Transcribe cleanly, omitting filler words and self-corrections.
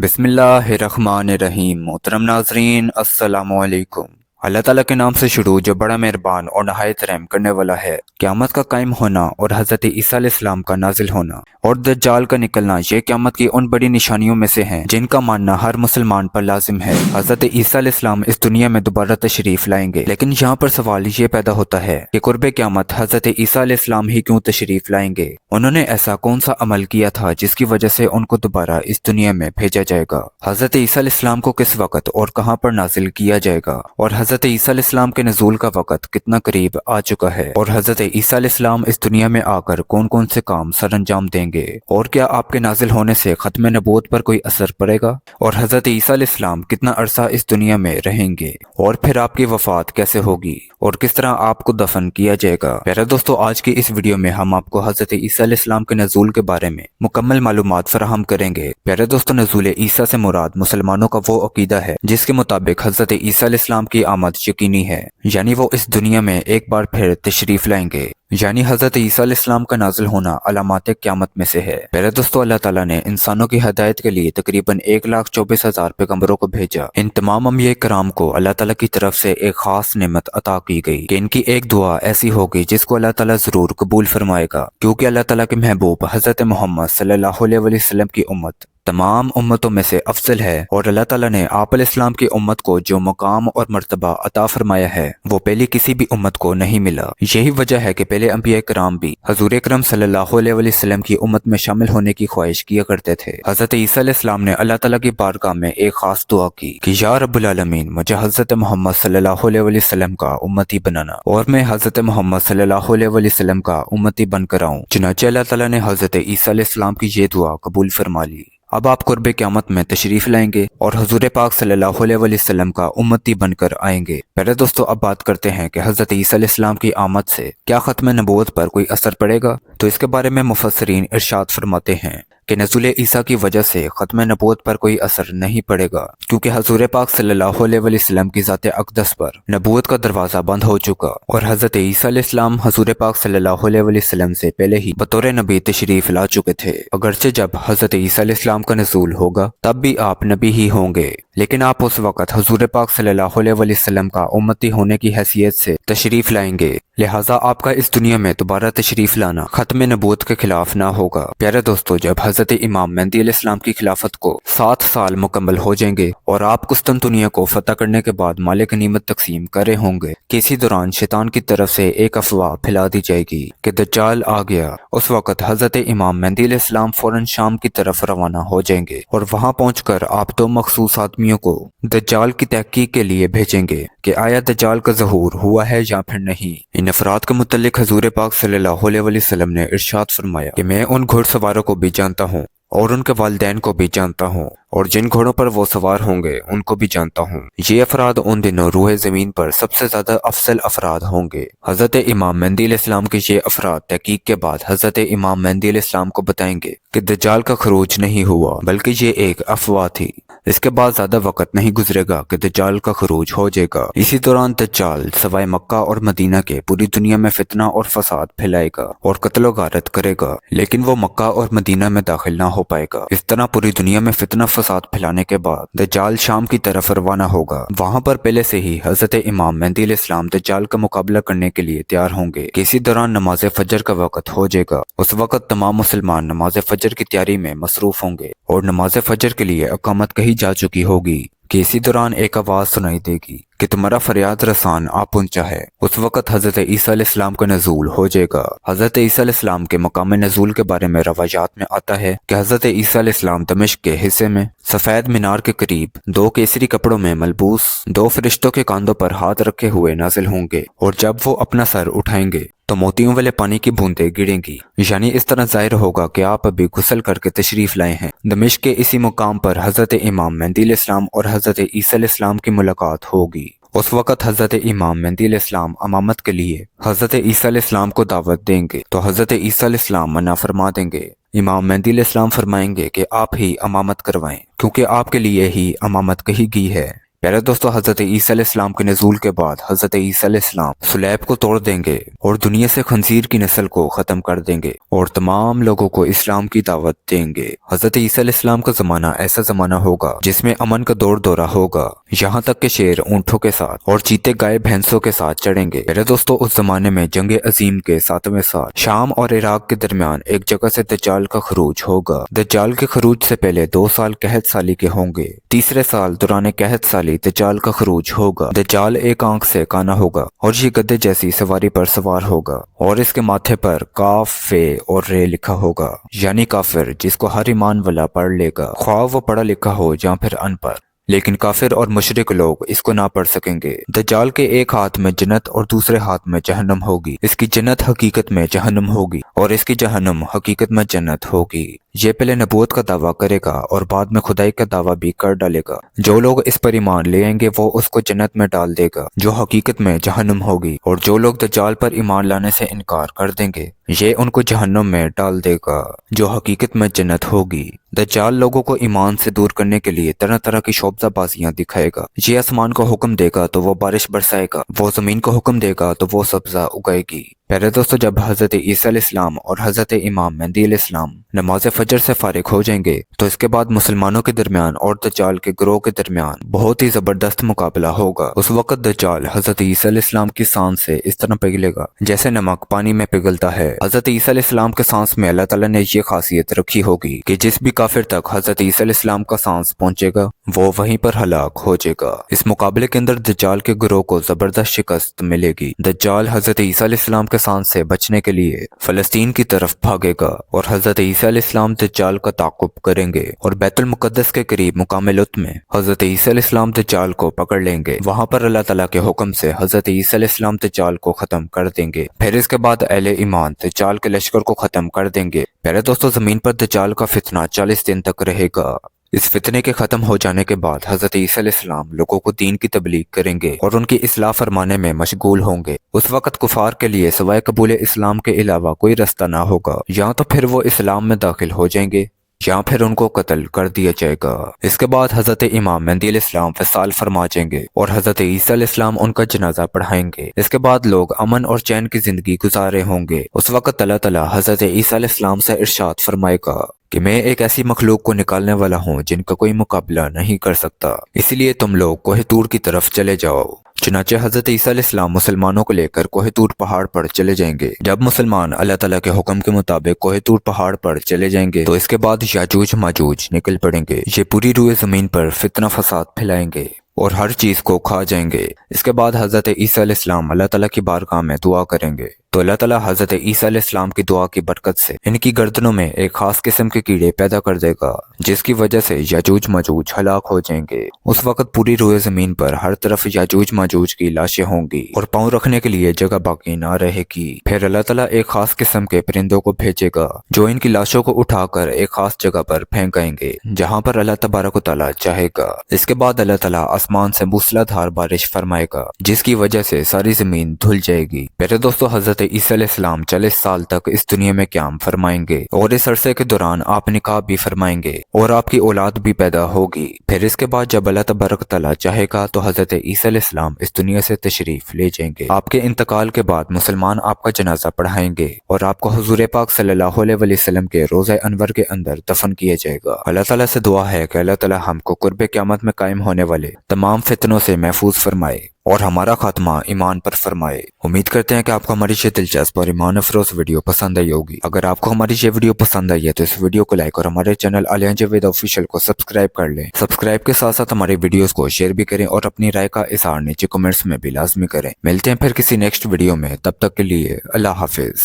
बिस्मिल्लाहिर्रहमानिर्रहीम। मोहतरम नाजरीन, अस्सलामु अलैकुम। अल्लाह ताला के नाम से शुरू जो बड़ा मेहरबान और नहायत रहम करने वाला है। क़यामत का कायम होना और हज़रत ईसा अलैहिस्सलाम का नाजिल होना और दज्जाल का निकलना ये क़यामत की उन बड़ी निशानियों में से हैं जिनका मानना हर मुसलमान पर लाजिम है। हज़रत ईसा अलैहिस्सलाम इस दुनिया में दोबारा तशरीफ लाएंगे, लेकिन यहाँ पर सवाल ये पैदा होता है कि कुर्बे क़यामत हज़रत ईसा अलैहिस्सलाम ही क्यों तशरीफ लाएंगे। उन्होंने ऐसा कौन सा अमल किया था जिसकी वजह से उनको दोबारा इस दुनिया में भेजा जाएगा। हज़रत ईसा अलैहिस्सलाम को किस वक्त और कहाँ पर नाजिल किया जाएगा और हज़रत ईसा अलैहिस्सलाम के नज़ूल का वक्त कितना करीब आ चुका है और हज़रत ईसा अलैहिस्सलाम इस दुनिया में आकर कौन कौन से काम सरअंजाम देंगे और क्या आपके नाजिल होने से खत्म नबूवत पर कोई असर पड़ेगा और हज़रत ईसा अलैहिस्सलाम कितना अरसा इस दुनिया में रहेंगे और फिर आपकी वफात कैसे होगी और किस तरह आपको दफन किया जाएगा। प्यारे दोस्तों, आज की इस वीडियो में हम आपको हज़रत ईसा अलैहिस्सलाम के नज़ूल के बारे में मुकम्मल मालूमात फराहम करेंगे। प्यारे दोस्तों, नज़ूल ईसा से मुराद मुसलमानों का वो अकीदा है जिसके मुताबिक हज़रत ईसा अलैहिस्सलाम की आमद यकीनी है, यानी वो इस दुनिया में एक बार फिर तशरीफ लाएंगे। यानी हज़रत ईसा अलैहिस्सलाम का नाज़िल होना अलामात क़यामत में से है। प्यारे दोस्तों, अल्लाह ताला ने इंसानों की हिदायत के लिए तकरीबन 1,24,000 पैगंबरों को भेजा। इन तमाम अंबिया कराम को अल्लाह ताला की तरफ से एक खास नेमत अता की गई कि इनकी एक दुआ ऐसी होगी जिसको अल्लाह ताला जरूर कबूल फरमाएगा, क्योंकि अल्लाह ताला के महबूब हज़रत मोहम्मद सल्लल्लाहु अलैहि वसल्लम की उम्मत तमाम उम्मतों में से अफजल है और अल्लाह ताला ने आप अलैहिस्सलाम की उम्मत को जो मकाम और मर्तबा अता फरमाया है वो पहले किसी भी उम्मत को नहीं मिला। यही वजह है कि पहले अंबिया कराम भी हजूर अकरम सल्लल्लाहु अलैहि वसल्लम की उम्मत में शामिल होने की ख्वाहिश किया करते थे। हजरत ईसा अलैहिस्सलाम ने अल्लाह ताला की बारगाह में एक खास दुआ की कि या रब्बुल आलमीन, मुझे हजरत मोहम्मद सल्लल्लाहु अलैहि वसल्लम का उम्मती बनाना और मैं हजरत मोहम्मद सल्लल्लाहु अलैहि वसल्लम का उम्मती बनकर आऊं। चुनांचे अल्लाह ताला ने हजरत ईसा अलैहिस्सलाम की ये दुआ कबूल फरमा ली। अब आप कुर्बे क़यामत में तशरीफ लाएंगे और हजूर पाक सल्लल्लाहु अलैहि वसल्लम का उम्मती बनकर आएंगे। पहले दोस्तों, अब बात करते हैं कि हजरत ईसा अलैहिस्सलाम की आमद से क्या खत्म नबूवत पर कोई असर पड़ेगा। तो इसके बारे में मुफस्सिरीन इरशाद फरमाते हैं कि नज़ूल ईसा की वजह से खत्म नबूवत पर कोई असर नहीं पड़ेगा, क्योंकि हजूर पाक सल्लल्लाहु अलैहि वसल्लम की ज़ात अक़दस पर नबूवत का दरवाज़ा बंद हो चुका और हजरत ईसा अलैहिस्सलाम हजूर पाक सल्लल्लाहु अलैहि वसल्लम से पहले ही बतौर नबी तशरीफ ला चुके थे। अगरचे जब हजरत ईसा अलैहिस्सलाम का नज़ूल होगा तब भी आप नबी ही होंगे, लेकिन आप उस वक़्त हजूर पाक सल्लल्लाहु अलैहि वसल्लम का उम्मती होने की हैसियत से तशरीफ लाएंगे, लिहाजा आपका इस दुनिया में दोबारा तशरीफ लाना खत्म नबूवत के खिलाफ ना होगा। प्यारे दोस्तों, जब हजरत इमाम मेहदी अलैहिस्सलाम की खिलाफत को 7 साल मुकम्मल हो जाएंगे और आप कुस्तुनतुनिया को फतह करने के बाद माले गनीमत तकसीम कर रहे होंगे कि इसी दौरान शैतान की तरफ से एक अफवाह फैला दी जाएगी कि दज्जाल आ गया। उस वक्त हजरत इमाम मेहदी अलैहिस्सलाम फौरन शाम की तरफ रवाना हो जाएंगे और वहां पहुंचकर आप 2 मखसूस आदमियों को दज्जाल की तहकीक के लिए भेजेंगे कि आया दज्जाल का ज़हूर हुआ है या फिर नहीं। इन अफराद के मुतल्लिक हजूर पाक सल्लल्लाहु अलैहि वसल्लम ने इरशाद फरमाया कि मैं उन घुड़सवारों को भी जानता हूँ और उनके वालिदैन को भी जानता हूँ और जिन घोड़ों पर वो सवार होंगे उनको भी जानता हूँ। ये अफराद उन दिनों रूह ज़मीन पर सबसे ज्यादा अफसल अफराद होंगे। हजरत इमाम मेहदी अलैहिस्सलाम के ये अफराद तहकीक के बाद हजरत इमाम मेहदी अलैहिस्सलाम को बताएंगे कि दज्जाल का खरूज नहीं हुआ बल्कि ये एक अफवाह थी। इसके बाद ज्यादा वक्त नहीं गुजरेगा कि दज्जाल का खरूज हो जाएगा। इसी दौरान दज्जाल सवाए मक्का और मदीना के पूरी दुनिया में फितना और फसाद फैलाएगा और कत्ल गारत करेगा, लेकिन वो मक्का और मदीना में दाखिल ना हो पाएगा। इस तरह पूरी दुनिया में फितना फसाद फैलाने के बाद दज्जाल शाम की तरफ रवाना होगा। वहां पर पहले से ही हजरत इमाम मेहदी अलैहिस्सलाम दज्जाल का मुकाबला करने के लिए तैयार होंगे। इसी दौरान नमाज फजर का वक्त हो जाएगा। उस वक्त तमाम मुसलमान नमाज फजर की तैयारी में मसरूफ होंगे और नमाज फजर के लिए अकामत कही जा चुकी होगी कि इसी दौरान एक आवाज सुनाई देगी कि तुम्हारा फरियाद रसान आ पहुंचा है। उस वक्त हजरत ईसा अलैहिस्सलाम का नज़ूल हो जाएगा। हजरत ईसा अलैहिस्सलाम के मकाम नज़ूल के बारे में रवायात में आता है कि हजरत ईसा अलैहिस्सलाम दमिश्क के हिस्से में सफेद मीनार के करीब 2 केसरी कपड़ों में मलबूस 2 फरिश्तों के कांधों पर हाथ रखे हुए नाजिल होंगे और जब वो अपना सर उठाएंगे तो मोतियों वाले पानी की बूंदें गिरेंगी, यानी इस तरह जाहिर होगा कि आप अभी गुस्ल करके तशरीफ लाए हैं। दमिश्क के इसी मुकाम पर हजरत इमाम मेहदी अलैहिस्सलाम और हजरत ईसा अलैहिस्सलाम की मुलाकात होगी। उस वक्त हजरत इमाम मेहदी अलैहिस्सलाम अमामत के लिए हजरत ईसा अलैहिस्सलाम को दावत देंगे तो हजरत ईसा अलैहिस्सलाम मना फरमा देंगे। इमाम मेहदी अलैहिस्सलाम फरमाएंगे कि आप ही अमामत करवाएं, क्योंकि आपके लिए ही अमामत कही गई है। प्यारे दोस्तों, हजरत ईसा अलैहिस्सलाम के नज़ूल के बाद हजरत ईसा अलैहिस्सलाम सुलैब को तोड़ देंगे और दुनिया से खंजीर की नस्ल को खत्म कर देंगे और तमाम लोगों को इस्लाम की दावत देंगे। हजरत ईसा अलैहिस्सलाम का जमाना ऐसा जमाना होगा जिसमें अमन का दौर दौरा होगा, यहाँ तक के शेर ऊंटों के साथ और चीते गाय भैंसों के साथ चढ़ेंगे। मेरे दोस्तों, उस जमाने में जंग अजीम के 7वें साल शाम और इराक के दरमियान एक जगह से दज्जाल का खरूज होगा। दज्जाल के खरूज से पहले 2 साल कहत साली के होंगे। तीसरे साल दौरान कहत साली दज्जाल का खरूज होगा। दज्जाल एक आंख से काना होगा और ये गधे जैसी सवारी पर सवार होगा और इसके माथे पर काफ, फे और रे लिखा होगा, यानी काफिर, जिसको हर ईमान वाला पढ़ लेगा, ख्वाह वो पढ़ा लिखा हो या फिर अनपढ़। लेकिन काफिर और मुशरिक लोग इसको ना पढ़ सकेंगे। दज्जाल के एक हाथ में जन्नत और दूसरे हाथ में जहन्नम होगी। इसकी जन्नत हकीकत में जहन्नम होगी और इसकी जहन्नम हकीकत में जन्नत होगी। ये पहले नबूवत का दावा करेगा और बाद में खुदाई का दावा भी कर डालेगा। जो लोग इस पर ईमान ले आएंगे वो उसको जन्नत में डाल देगा जो हकीकत में जहन्नम होगी, और जो लोग दज्जाल पर ईमान लाने से इनकार कर देंगे ये उनको जहन्नम में डाल देगा जो हकीकत में जन्नत होगी। दज्जाल लोगों को ईमान से दूर करने के लिए तरह तरह की शोबजाबाजियां दिखाएगा। ये आसमान को हुक्म देगा तो वो बारिश बरसाएगा, वो जमीन को हुक्म देगा तो वो सब्जा उगाएगी। प्यारे दोस्तों, जब हजरत ईसा अलैहिस्सलाम और हजरत इमाम मेहदी अलैहिस्सलाम नमाज फजर से फारिग हो जाएंगे तो इसके बाद मुसलमानों के दरमियान और दज्जाल के ग्रोह के दरमियान बहुत ही जबरदस्त मुकाबला होगा। उस वक्त दज्जाल हजरत ईसा अलैहिस्सलाम की सांस से इस तरह पिघलेगा जैसे नमक पानी में पिघलता है। हजरत ईसा अलैहिस्सलाम के सांस में अल्लाह ताला ने ये खासियत रखी होगी कि जिस भी काफिर तक हजरत ईसा अलैहिस्सलाम का सांस पहुंचेगा वो वहीं पर हलाक हो जाएगा। इस मुकाबले के अंदर दज्जाल के ग्रोह को जबरदस्त शिकस्त मिलेगी। दज्जाल हजरत ईसा अलैहिस्सलाम के सांस से बचने के लिए फलस्तीन की तरफ भागेगा और हजरत ईसा अलैहिस्सलाम दज्जाल का ताकुब करेंगे और बैतुल मुकद्दस के करीब मुकाम लुत में हजरत ईसा अलैहिस्सलाम दज्जाल को पकड़ लेंगे। वहां पर अल्लाह ताला के हुक्म से हजरत ईसा अलैहिस्सलाम दज्जाल को खत्म कर देंगे। फिर इसके बाद अहले ईमान दज्जाल के लश्कर को खत्म कर देंगे। प्यारे दोस्तों, जमीन पर दज्जाल का फितना 40 दिन तक रहेगा। इस फितने के खत्म हो जाने के बाद हजरत ईसा अलैहिस्सलाम लोगों को दीन की तबलीग करेंगे और उनकी इस्लाह फरमाने में मशगूल होंगे। उस वक्त कुफार के लिए सिवाय कबूल इस्लाम के अलावा कोई रास्ता ना होगा। या तो फिर वो इस्लाम में दाखिल हो जाएंगे या फिर उनको कत्ल कर दिया जाएगा। इसके बाद हजरत इमाम मेहदी अलैहिस्सलाम वसाल फरमा जाएंगे और हजरत ईसा अलैहिस्सलाम उनका जनाजा पढ़ाएंगे। इसके बाद लोग अमन और चैन की जिंदगी गुजारे होंगे। उस वक्त अल्लाह ताला हजरत ईसा अलैहिस्सलाम से इरशाद फरमाएगा कि मैं एक ऐसी मखलूक को निकालने वाला हूँ जिनका कोई मुकाबला नहीं कर सकता, इसलिए तुम लोग कोहे तूर की तरफ चले जाओ। चुनाचे हजरत ईसा अलैहिस्सलाम मुसलमानों को लेकर कोहे तूर पहाड़ पर चले जाएंगे। जब मुसलमान अल्लाह ताला के हुक्म के मुताबिक कोहे तूर पहाड़ पर चले जाएंगे तो इसके बाद याजूज माजूज निकल पड़ेंगे। ये पूरी रूए जमीन पर फितना फसाद फैलाएंगे और हर चीज को खा जाएंगे। इसके बाद हजरत ईसा अलैहिस्सलाम अल्लाह ताला की बारगाह में दुआ करेंगे तो अल्लाह ताला हजरत ईसा अलैहिस्सलाम की दुआ की बरकत से इनकी गर्दनों में एक खास किस्म के कीड़े पैदा कर देगा जिसकी वजह से याजूज माजूज हलाक हो जाएंगे। उस वक्त पूरी रोए जमीन पर हर तरफ याजूज माजूज की लाशें होंगी और पांव रखने के लिए जगह बाकी ना रहेगी। फिर अल्लाह ताला एक खास किस्म के परिंदों को भेजेगा जो इनकी लाशों को उठाकर एक खास जगह पर फेंकाएंगे जहाँ पर अल्लाह तबारक व तआला चाहेगा। इसके बाद अल्लाह ताला आसमान से मूसलाधार बारिश फरमाएगा जिसकी वजह से सारी जमीन धुल जाएगी। मेरे दोस्तों, हजरत ईसा अलैहिस्सलाम 40 साल तक इस दुनिया में क़याम फरमाएंगे और इस अरसे के दौरान आप निकाह भी फरमाएंगे और आपकी औलाद भी पैदा होगी। फिर इसके बाद जब अल्लाह तबारक तआला चाहेगा तो हजरत ईसा अलैहिस्सलाम इस दुनिया से तशरीफ ले जाएंगे। आपके इंतकाल के बाद मुसलमान आपका जनाजा पढ़ाएंगे और आपको हुजूर पाक सल्लल्लाहु अलैहि वसल्लम के रोज़ा अनवर के अंदर दफन किया जाएगा। अल्लाह ताला से दुआ है कि अल्लाह ताला हमको कुर्बे क़यामत में कायम होने वाले तमाम फितनों से महफूज फरमाए और हमारा खात्मा ईमान पर फरमाए। उम्मीद करते हैं कि आपको हमारी ये दिलचस्प और ईमान अफरोज वीडियो पसंद आई होगी। अगर आपको हमारी ये वीडियो पसंद आई है तो इस वीडियो को लाइक और हमारे चैनल आलिया जावेद ऑफिशियल को सब्सक्राइब कर लें। सब्सक्राइब के साथ साथ हमारे वीडियोस को शेयर भी करें और अपनी राय का इज़हार नीचे कमेंट्स में भी लाजमी करें। मिलते हैं फिर किसी नेक्स्ट वीडियो में, तब तक के लिए अल्लाह हाफिज।